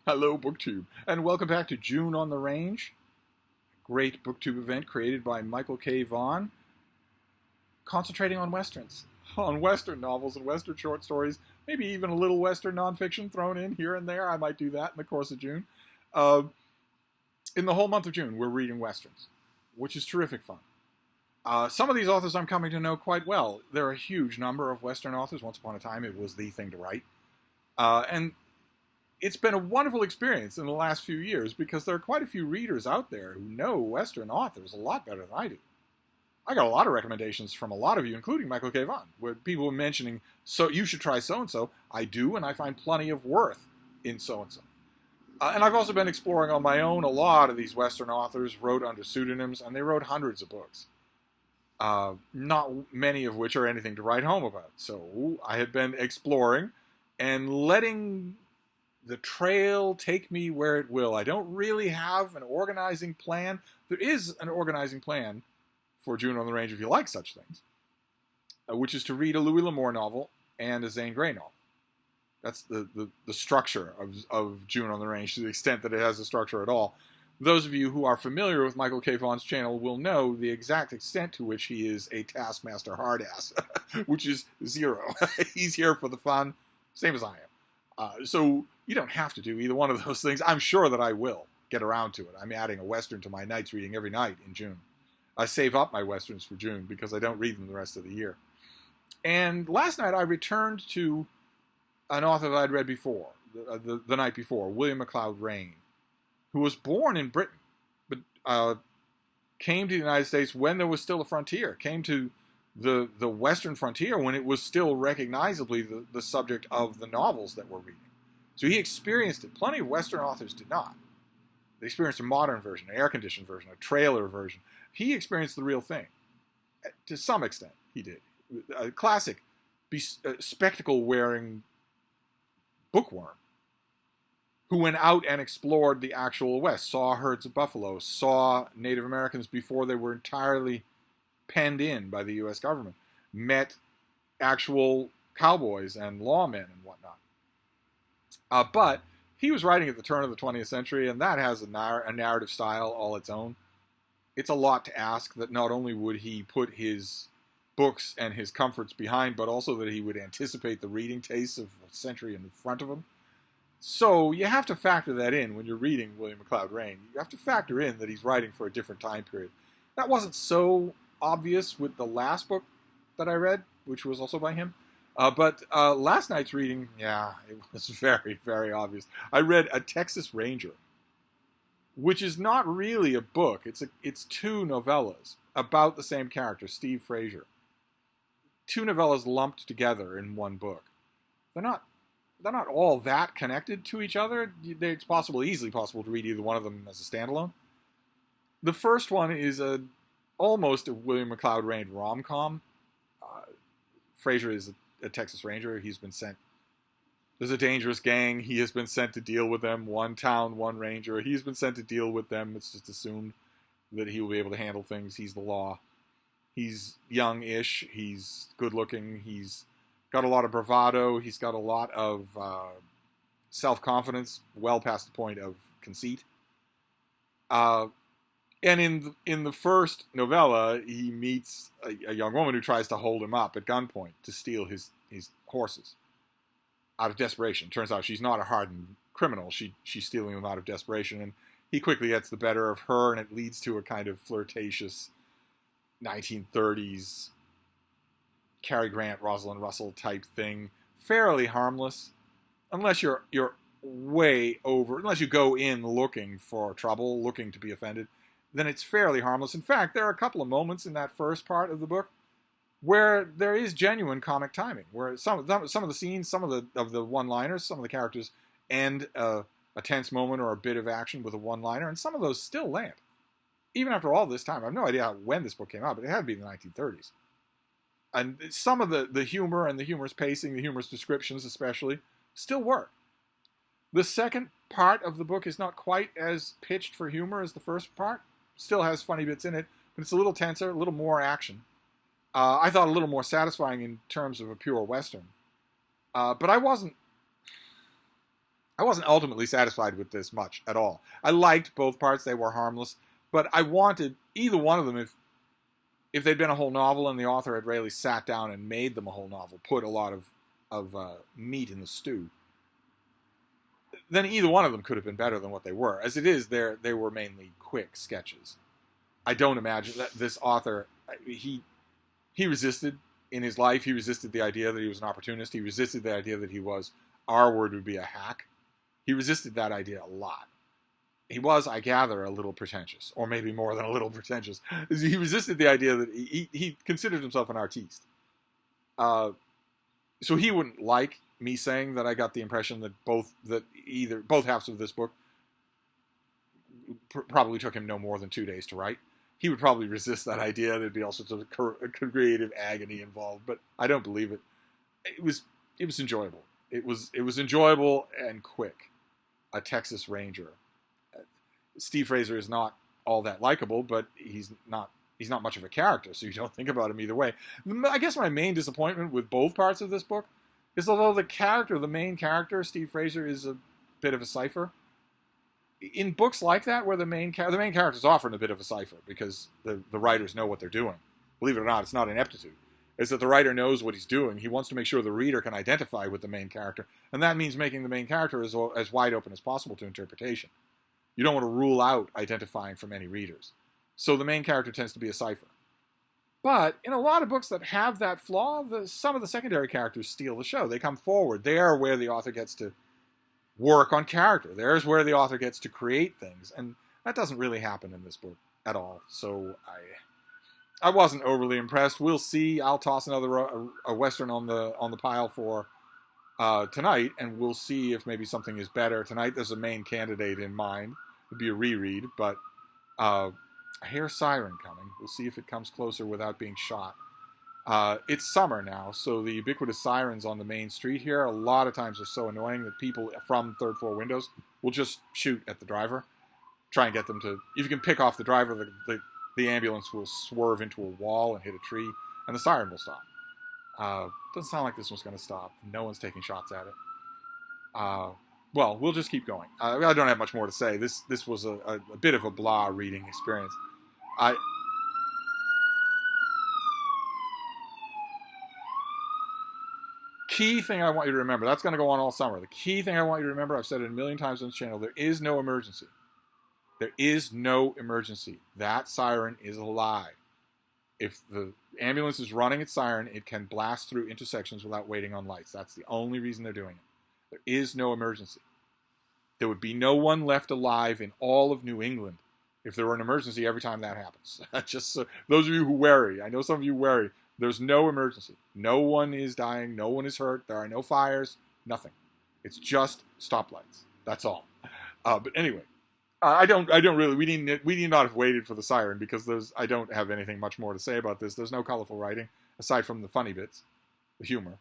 Hello, BookTube, and welcome back to June on the Range, a great BookTube event created by Michael K. Vaughan, concentrating on Westerns, on Western novels and Western short stories, maybe even a little Western nonfiction thrown in here and there. I might do that in the course of June. In the whole month of June, we're reading Westerns, which is terrific fun. Some of these authors I'm coming to know quite well. There are a huge number of Western authors. Once upon a time, it was the thing to write. And it's been a wonderful experience in the last few years because there are quite a few readers out there who know Western authors a lot better than I do. I got a lot of recommendations from a lot of you, including Michael K. Vaughan, where people were mentioning, so you should try so-and-so. I do, and I find plenty of worth in so-and-so. And I've also been exploring on my own. A lot of these Western authors wrote under pseudonyms, and they wrote hundreds of books. Not many of which are anything to write home about. So I have been exploring and letting the trail take me where it will. I don't really have an organizing plan. There is an organizing plan for June on the Range if you like such things, which is to read a Louis L'Amour novel and a Zane Grey novel. That's the structure of June on the Range, to the extent that it has a structure at all. Those of you who are familiar with Michael K. Vaughan's channel will know the exact extent to which he is a taskmaster hardass, which is zero. He's here for the fun, same as I am. So you don't have to do either one of those things. I'm sure that I will get around to it. I'm adding a Western to my nights reading every night in June. I save up my Westerns for June because I don't read them the rest of the year. And last night I returned to an author that I'd read before, the night before, William MacLeod Rain, who was born in Britain, but came to the United States when there was still a frontier, came to the Western frontier when it was still recognizably the subject of the novels that we're reading. So he experienced it. Plenty of Western authors did not. They experienced a modern version, an air-conditioned version, a trailer version. He experienced the real thing. To some extent, he did. A classic spectacle-wearing bookworm who went out and explored the actual West, saw herds of buffalo, saw Native Americans before they were entirely penned in by the U.S. government, met actual cowboys and lawmen and whatnot. But he was writing at the turn of the 20th century, and that has a narrative style all its own. It's a lot to ask that not only would he put his books and his comforts behind, but also that he would anticipate the reading tastes of a century in front of him. So you have to factor that in when you're reading William MacLeod Rain. You have to factor in that he's writing for a different time period. That wasn't so obvious with the last book that I read, which was also by him. But last night's reading, yeah, it was very, very obvious. I read A Texas Ranger, which is not really a book. It's two novellas about the same character, Steve Frazier. Two novellas lumped together in one book. They're not all that connected to each other. It's easily possible to read either one of them as a standalone. The first one is almost a William MacLeod Rain rom-com. Frazier is a Texas Ranger. He's been sent. There's a dangerous gang. He has been sent to deal with them. One town, one ranger. He's been sent to deal with them. It's just assumed that he will be able to handle things. He's the law. He's young-ish. He's good-looking. He's got a lot of bravado. He's got a lot of self-confidence, well past the point of conceit. And in the first novella, he meets a young woman who tries to hold him up at gunpoint to steal his horses out of desperation. Turns out she's not a hardened criminal. She's stealing them out of desperation, and he quickly gets the better of her, and it leads to a kind of flirtatious 1930s Cary Grant, Rosalind Russell type thing. Fairly harmless, unless you're way over, unless you go in looking for trouble, looking to be offended, then it's fairly harmless. In fact, there are a couple of moments in that first part of the book where there is genuine comic timing, where some of the scenes, some of the one-liners, some of the characters end a tense moment or a bit of action with a one-liner, and some of those still land. Even after all this time, I have no idea when this book came out, but it had to be in the 1930s. And some of the humor and the humorous pacing, the humorous descriptions especially, still work. The second part of the book is not quite as pitched for humor as the first part. Still has funny bits in it, but it's a little tenser, a little more action. I thought a little more satisfying in terms of a pure Western. But I wasn't I wasn't ultimately satisfied with this much at all. I liked both parts; they were harmless, but I wanted either one of them. If they'd been a whole novel and the author had really sat down and made them a whole novel, put a lot of meat in the stew, then either one of them could have been better than what they were. As it is, they were mainly quick sketches. I don't imagine that this author, he resisted in his life. He resisted the idea that he was an opportunist. He resisted the idea that he was, our word would be a hack. He resisted that idea a lot. He was, I gather, a little pretentious, or maybe more than a little pretentious. He resisted the idea that he considered himself an artiste. So he wouldn't like me saying that I got the impression that both halves of this book probably took him no more than 2 days to write. He would probably resist that idea. There'd be all sorts of creative agony involved, but I don't believe it. It was enjoyable. It was enjoyable and quick. A Texas Ranger. Steve Fraser is not all that likable, but he's not much of a character, so you don't think about him either way. I guess my main disappointment with both parts of this book is, although the main character, Steve Fraser, is a bit of a cipher, in books like that where the main character is often a bit of a cipher because the writers know what they're doing. Believe it or not, it's not ineptitude. It's that the writer knows what he's doing. He wants to make sure the reader can identify with the main character, and that means making the main character as wide open as possible to interpretation. You don't want to rule out identifying for many readers. So the main character tends to be a cipher. But in a lot of books that have that flaw, some of the secondary characters steal the show. They come forward. They are where the author gets to work on character. There's where the author gets to create things. And that doesn't really happen in this book at all. So I wasn't overly impressed. We'll see. I'll toss another a Western on the pile for tonight, and we'll see if maybe something is better. Tonight there's a main candidate in mind. It'd be a reread, but I hear a siren coming. We'll see if it comes closer without being shot. It's summer now, so the ubiquitous sirens on the main street here a lot of times are so annoying that people from third floor windows will just shoot at the driver, try and get them to. If you can pick off the driver, the ambulance will swerve into a wall and hit a tree, and the siren will stop. Doesn't sound like this one's going to stop. No one's taking shots at it. Well, we'll just keep going. I don't have much more to say. This was a bit of a blah reading experience. Key thing I want you to remember, that's going to go on all summer. The key thing I want you to remember, I've said it a million times on this channel, there is no emergency. There is no emergency. That siren is a lie. If the ambulance is running its siren, it can blast through intersections without waiting on lights. That's the only reason they're doing it. There is no emergency. There would be no one left alive in all of New England if there were an emergency every time that happens. Just those of you who worry, I know some of you worry, there's no emergency. No one is dying. No one is hurt. There are no fires. Nothing. It's just stoplights. That's all. But anyway, I don't really. We need not have waited for the siren because I don't have anything much more to say about this. There's no colorful writing aside from the funny bits, the humor.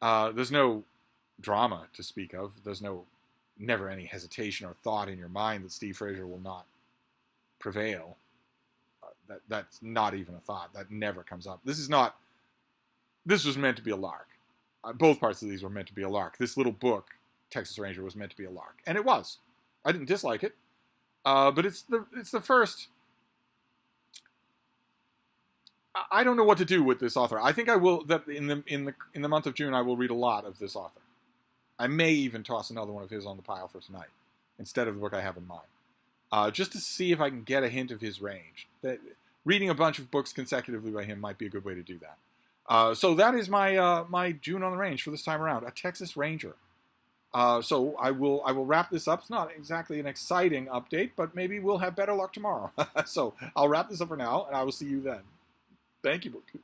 There's no drama to speak of. There's never any hesitation or thought in your mind that Steve Fraser will not prevail. That's not even a thought. That never comes up. This was meant to be a lark. Both parts of these were meant to be a lark. This little book, Texas Ranger, was meant to be a lark, and it was. I didn't dislike it, but it's the first. I don't know what to do with this author. I think I will. That in the month of June, I will read a lot of this author. I may even toss another one of his on the pile for tonight instead of the book I have in mind, just to see if I can get a hint of his range. Reading a bunch of books consecutively by him might be a good way to do that. So that is my June on the Range for this time around. A Texas Ranger. So I will wrap this up. It's not exactly an exciting update, but maybe we'll have better luck tomorrow. So I'll wrap this up for now, and I will see you then. Thank you, BookTube.